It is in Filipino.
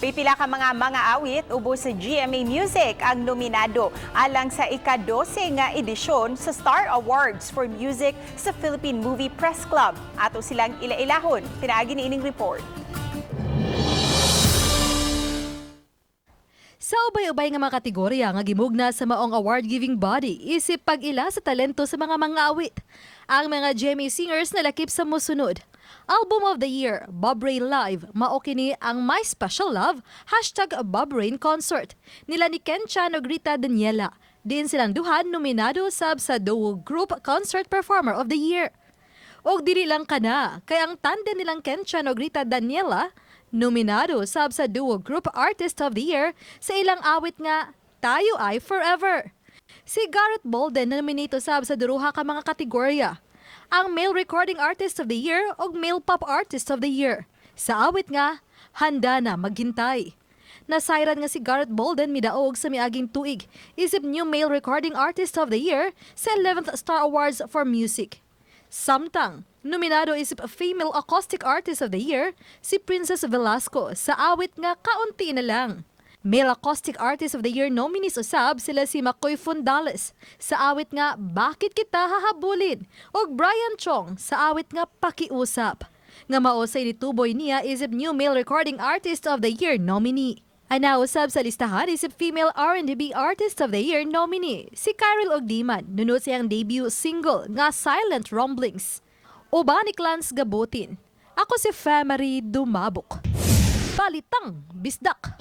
Pipila ka mga awit ubos sa GMA Music ang nominado alang sa ika-12 nga edisyon sa Star Awards for Music sa Philippine Movie Press Club. Ato silang ila-ilahon. Pinaagi ni ining report. Sa ubay-ubay nga mga kategorya nga gimugna sa maong award-giving body, isip pag-ila sa talento sa mga awit. Ang mga GMA singers na lakip sa musunod. Album of the Year, Bob Rain Live, mao kini ang My Special Love, #Bob Rain Concert. Nila ni Ken Chan ug Rita Daniela. Din silang duhan nominado sab sa Duo Group Concert Performer of the Year. Og dili lang kana, kay ang tandem nilang Ken Chan ug Rita Daniela, nominado sab sa Duo Group Artist of the Year sa ilang awit nga Tayo Ay Forever. Si Gareth Bolden na nominito sab sa duruha ka mga kategorya. Ang Male Recording Artist of the Year o Male Pop Artist of the Year. Sa awit nga, Handa Na Maghintay. Nasayran nga si Gareth Bolden midaog sa miaging tuig, isip New Male Recording Artist of the Year sa 11th Star Awards for Music. Samtang, nominado isip Female Acoustic Artist of the Year si Princess Velasco sa awit nga Kaunti Na Lang. Male Acoustic Artist of the Year nominees usab sila si Makoy Fundales sa awit nga Bakit Kita Hahabulin o Brian Chong sa awit nga Pakiusap. Nga maosay nituboy niya isip New Male Recording Artist of the Year nominee. Anausab sa listahan isip Female R&B Artist of the Year nominee si Kyril Ogdiman nunod siyang debut single nga Silent Rumblings. Uba ni Clans Gabutin. Ako si Famary Dumabok. Balitang Bisdak.